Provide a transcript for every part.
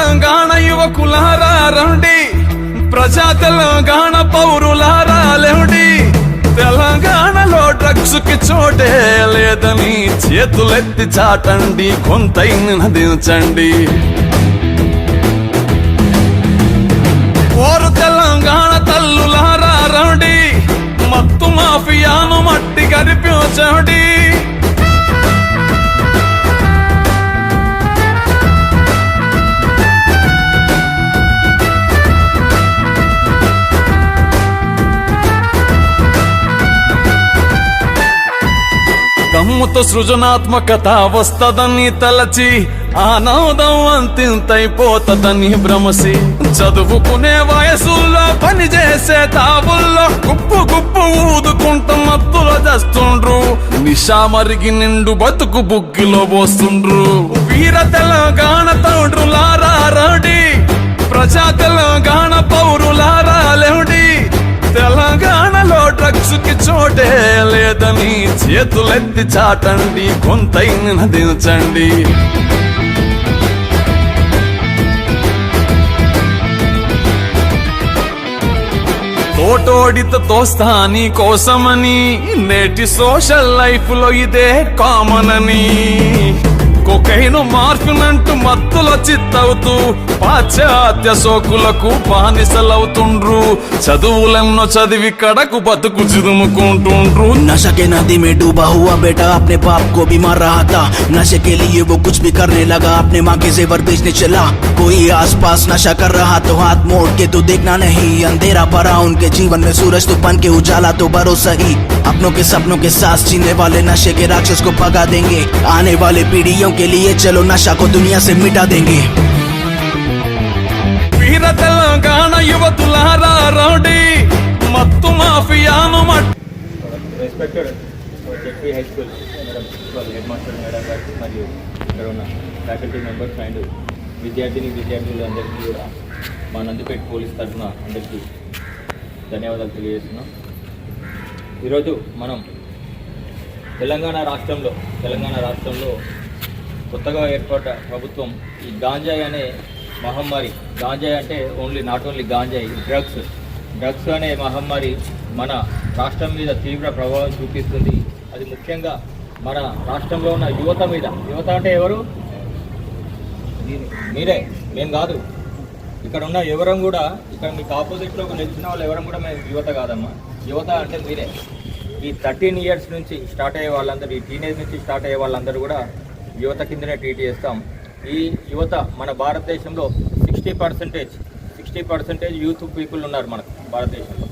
తెలంగాణ యువకులారా రండి, ప్రజా తెలంగాణ పౌరులారా లేండి. తెలంగాణలో డ్రగ్స్ కి చోటే లేదని చేతులెత్తి చాటండి, కొంతైన దించండి. ఓరు తెలంగాణ తల్లులారా రండి, మత్తు మాఫియాను మట్టి కరిపించండి. దమ్ముతో సృజనాత్మకత వస్తదని తలచి ఆనందం అంతింతైపోతదని భ్రమసి, చదువుకునే వయసుల్లో పని చేసే తావుల్లో గుప్పు గుప్పు ఊదుకుంటూ మత్తులో చేస్తుండ్రు. నిశా మరిగి నిండు బతుకు బుగ్గిలో పోస్తుండ్రు. వీర తెలంగాణ తండ్రులారా రండి, ప్రజా తెలంగాణ పౌరులారా లేండి. తెలంగాణలో డ్రగ్స్ కి చోటే లేదని చేతులెత్తి చాటండి, కొంతైన దించండి. తోటోడిత తోస్తాని కోసమని నేటి సోషల్ లైఫ్ లో ఇదే కామన్ అని, కొకైను మార్పునంటూ మత్తులో చిత్తవుతూ పాశ్చాత్య సోకులకు బానిసలవుతుండ్రు. చదువులెన్నో చదివి కడకు బతుకు చిదుముకుంటుండ్రు. नशा के नदी में डूबा हुआ बेटा अपने बाप को भी मार रहा था. नशे के लिए वो कुछ भी करने लगा, अपने माँ के जेवर बेचने चला. कोई आसपास नशा कर रहा तो हाथ मोड़ के तो देखना नहीं. अंधेरा भरा उनके जीवन में, सूरज तो बन के उजाला तो भरोसा ही. अपनों के सपनों के साथ जीने वाले नशे के राक्षस को भगा देंगे. आने वाले पीढ़ियों के लिए चलो नशा को दुनिया से मिटा देंगे. వీర తెలంగాణ యువతులారా రండి, మత్తు మాఫియాను మట్టి. Respected ZP high school madam, head master madam గారికి మరియు ఇక్కడ ఉన్న ఫ్యాకల్టీ మెంబర్స్ అండ్ విద్యార్థులు అందరికీ కూడా మా నందిపేట పోలీస్ తరఫున అందరికీ ధన్యవాదాలు తెలియజేస్తున్నాం. ఈరోజు మనం తెలంగాణ రాష్ట్రంలో కొత్తగా ఏర్పడ్డ ప్రభుత్వం ఈ గాంజాయి అనే మహమ్మారి, గాంజాయి అంటే నాట్ ఓన్లీ గాంజాయి, డ్రగ్స్ అనే మహమ్మారి మన రాష్ట్రం మీద తీవ్ర ప్రభావం చూపిస్తుంది. అది ముఖ్యంగా మన రాష్ట్రంలో ఉన్న యువత మీద. యువత అంటే ఎవరు? మీరే, మేము కాదు. ఇక్కడ ఉన్న ఎవరం కూడా, ఇక్కడ మీకు ఆపోజిట్లో నిలిచిన వాళ్ళు ఎవరం కూడా మేము యువత కాదమ్మా. యువత అంటే మీరే. ఈ 13 years నుంచి స్టార్ట్ అయ్యే వాళ్ళందరూ, ఈ టీనేజ్ నుంచి స్టార్ట్ అయ్యే వాళ్ళందరూ కూడా యువత కిందనే ట్రీట్ చేస్తాం. ఈ యువత మన భారతదేశంలో 60% యూత్ పీపుల్ ఉన్నారు మనకు భారతదేశంలో.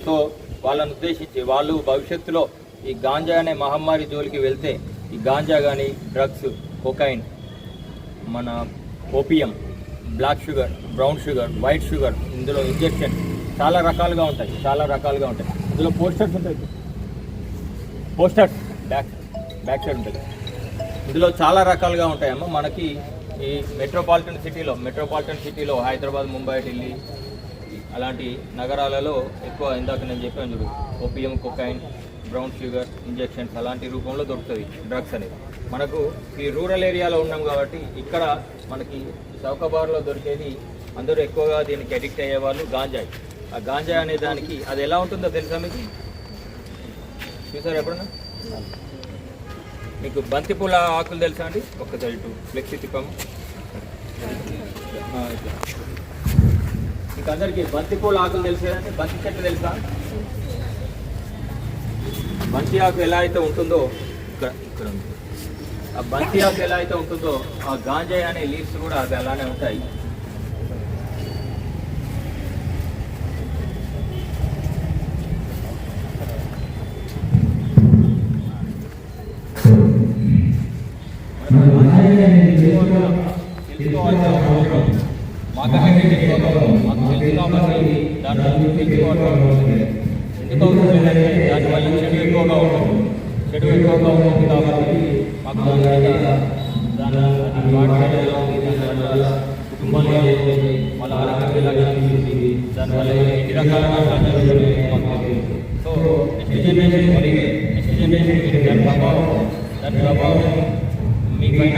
సో వాళ్ళని ఉద్దేశించి వాళ్ళు భవిష్యత్తులో ఈ గాంజా అనే మహమ్మారి జోలికి వెళ్తే, ఈ గాంజా కానీ డ్రగ్స్, కొకైన్, మన opium, black sugar, brown sugar, white sugar, ఇందులో ఇంజెక్షన్ చాలా రకాలుగా ఉంటాయి. ఇందులో పోస్టర్స్ ఉంటాయి, బ్యాక్ సైడ్ ఉంటుంది. ఇందులో చాలా రకాలుగా ఉంటాయమ్మా. మనకి ఈ మెట్రోపాలిటన్ సిటీలో హైదరాబాద్, ముంబై, ఢిల్లీ అలాంటి నగరాలలో ఎక్కువ, ఇందాక నేను చెప్పాను చూడు, opium, cocaine, brown sugar, injections అలాంటి రూపంలో దొరుకుతుంది డ్రగ్స్ అనేది. మనకు ఈ రూరల్ ఏరియాలో ఉన్నాం కాబట్టి ఇక్కడ మనకి చౌకబార్లో దొరికేది, అందరూ ఎక్కువగా దీనికి అడిక్ట్ అయ్యేవాళ్ళు గాంజాయి. ఆ గాంజాయి అనే దానికి అది ఎలా ఉంటుందో తెలుసా మీకు? చూసారు ఎప్పుడన్నా? మీకు బంతిపూల ఆకులు తెలుసా అండి? ఒక్కసారి ఇటు ఫ్లెక్సీ తిప్పము. మీకు అందరికీ బంతిపూల ఆకులు తెలుసు కదండి. బంతి చెట్టు తెలుసా? బంతి ఆకు ఎలా అయితే ఉంటుందో ఇక్కడ ఉంది. ఆ బంతి ఆకు ఎలా అయితే ఉంటుందో ఆ గాంజాయి అనే లీవ్స్ కూడా అది అలానే ఉంటాయి. దానివల్ల చెడు ఎక్కువగా ఉంటుంది కాబట్టి మాకు కుటుంబంలో వాళ్ళ ఆరోగ్యం ఎలాగా దానివల్ల ఎన్ని రకాల సో నెక్స్ట్ జనరేషన్ దాని ప్రభావం మీ పైన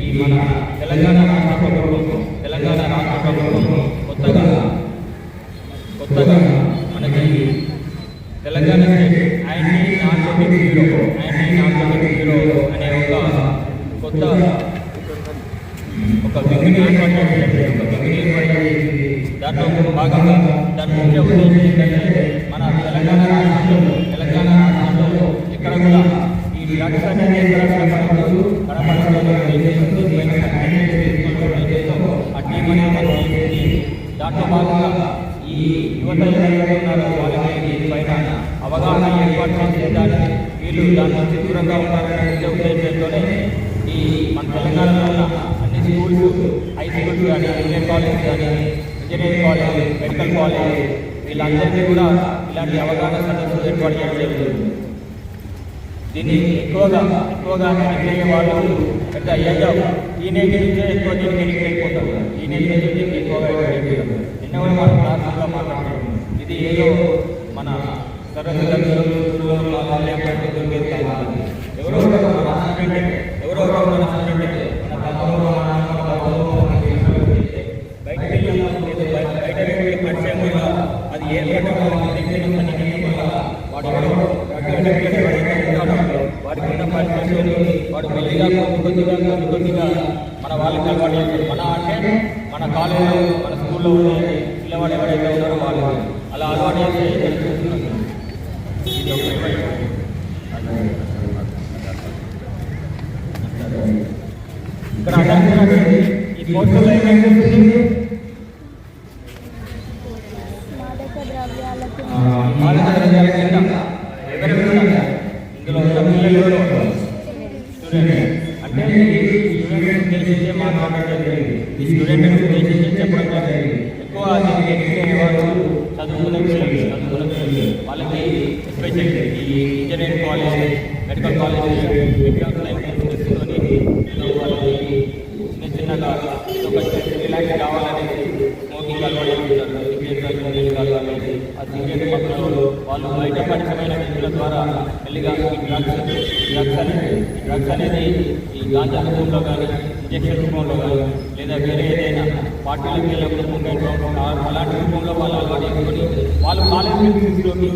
ఈ మన తెలంగాణ రాష్ట్ర ప్రభుత్వం కొత్తగా మనకి Telangana state anti narcotics bureau అనే కొత్త వింగ్ని ఏర్పాటు చేసి దాంట్లో భాగంగా దాని ముఖ్య ఉద్దేశం ఏంటంటే మన తెలంగాణ రాష్ట్రంలో ఎక్కడ కూడా ఈ డ్రగ్స్ అనేది ఎక్కడ దాంట్లో భాగంగా ఈ యువత వాళ్ళకి పైన అవగాహన ఏర్పాటు చేసే వీళ్ళు దాని నుంచి దూరంగా ఉండాలనే ఉద్దేశంతోనే ఈ మన తెలంగాణలో ఉన్న అన్ని స్కూల్స్, హై స్కూల్స్ కానీ, జూనియర్ కాలేజ్ కానీ, ఇంజనీరింగ్ కాలేజ్, మెడికల్ కాలేజ్ వీళ్ళందరికీ కూడా ఇలాంటి అవగాహన సదస్సులు ఏర్పాటు చేయడం. దీన్ని ఎక్కువగా ఎన్నికయ్యే వాళ్ళు పెద్ద అయ్యాక టీనేజ్ నుంచే ఎక్కువ దీనికి ఎన్నికైపోతారు. టీనేజ్ నుంచి దీనికి ఎక్కువగా ఎన్నికైపోతారు. నిన్న కూడా మనం క్లాసుగా మాట్లాడుతున్నాం. ఇది ఏదో మన సరస్సు ఎవరో అది వాడికి ఉన్న పరిస్థితులు వాడు మెల్లిగా కొద్దిగా మన వాళ్ళకి అలవాటు చేస్తారు. మన కాలేజీలో మన స్కూల్లో ఉండే పిల్లవాడు ఎవరైతే ఉన్నారో వాళ్ళు అలా అలవాటు చేస్తే ఇది ఇక్కడ ఈ పోస్టర్లో ఏమైంది మాదక ద్రవ్యాల కింద ఇందులో పిల్లలు అంటే స్టూడెంట్ ఉద్దేశించే మాట్లాడడం జరిగింది. ఈ స్టూడెంట్ ఉద్దేశించి చెప్పడం జరిగింది. ఎక్కువ వాళ్ళు చదువుకునే పిల్లలు వాళ్ళకి ఎస్పెషల్లీ ఈ engineering college, medical college exams తీసుకొని వాళ్ళకి చిన్నగా రిలాక్స్ కావాలనేది స్మోకింగ్ అలవాటు చేస్తారు. ఆ సిగరెట్ మత్తులో వాళ్ళు బయట పరిచయమైన వ్యక్తుల ద్వారా మెల్లిగా డ్రగ్స్ అనేది ఈ గాంజా రూపంలో కానీ, ఇంజక్షన్ రూపంలో కానీ, లేదా వేరే ఏదైనా పార్టీలకు వెళ్ళినప్పుడు మూమెంట్ అలాంటి రూపంలో వాళ్ళు అలవాటు చేసుకొని వాళ్ళు కాలేజ్ ఫీజులోకి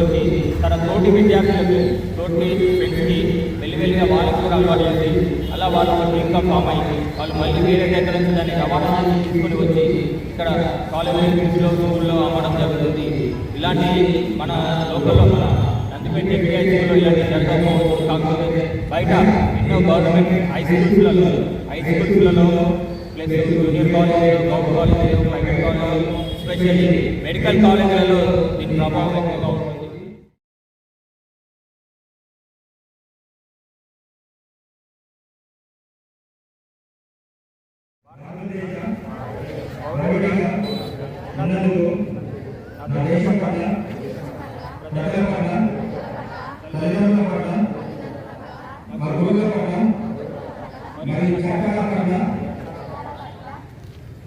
వచ్చి తన తోటి విద్యార్థులకు, తోటి ఫ్రెండ్స్కి మెల్లిగా వాళ్ళకి కూడా అలవాటు చేసి అలా వాళ్ళు ఇంకా ఫామ్ అయ్యి వాళ్ళు మళ్ళీ వేరే దగ్గర నుంచి దాన్ని రవాణా తీసుకొని వచ్చి ఇక్కడ కాలేజీలో స్కూల్లో అమ్మడం జరుగుతుంది. ఇలాంటి మన లోకల్లో నందిపేట ఎంపీ హైస్కూల్లో ఇలాంటి జరగకపోవచ్చు. కాకపోతే బయట ఎన్నో గవర్నమెంట్ హై స్కూల్స్లలో ప్లస్ జూనియర్ కాలేజీలు, గౌట్ కాలేజీలు, ప్రైవేట్ కాలేజీలు, ఎస్పెషల్లీ మెడికల్ కాలేజీలలో దీని ప్రభావం ఎక్కువగా ఉంటుంది.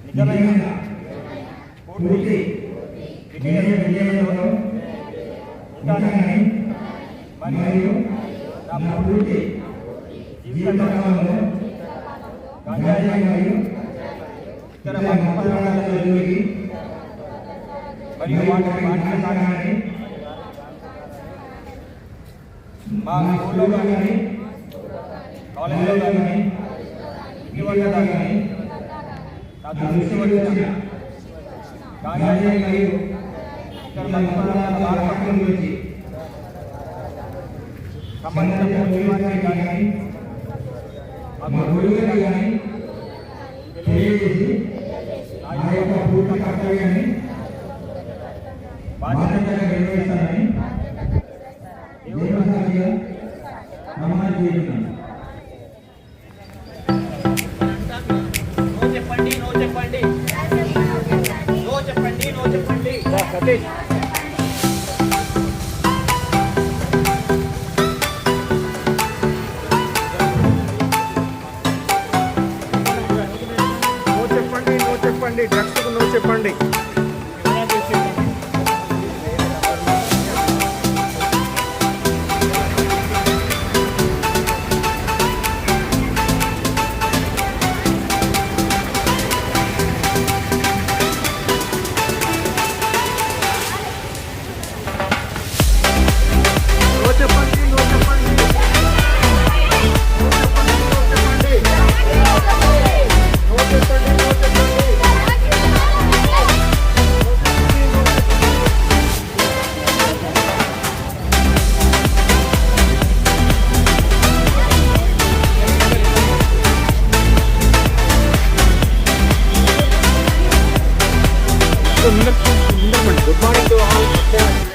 నిజమైన పూర్తి విజయంలో ఉంటానని మరియు నా పూర్తి జీవితంలో గాంజాయి మరియు ఇతర పదార్థాలలోకి మరియు వాటి తాగాలని మా స్కూల్లో కానీ, కాలేజీలో కానీ, ఇంటి వద్ద కానీ నాకు దృష్టి వచ్చిన గాంజాయి మరియు ఇతర పదార్థాల వాడకం గురించి సంబంధిత పోలీసులు కానీ మా గురువులు కానీ తెలియజేసి నా యొక్క పూర్తి కర్తవ్యాన్ని బాధ్యతగా నిర్వహిస్తానని దేవుడు నమ్మకం చేస్తున్నాను. సతీష్ చెప్పండి, డ్రగ్స్కు నో చెప్పండి. Good morning to all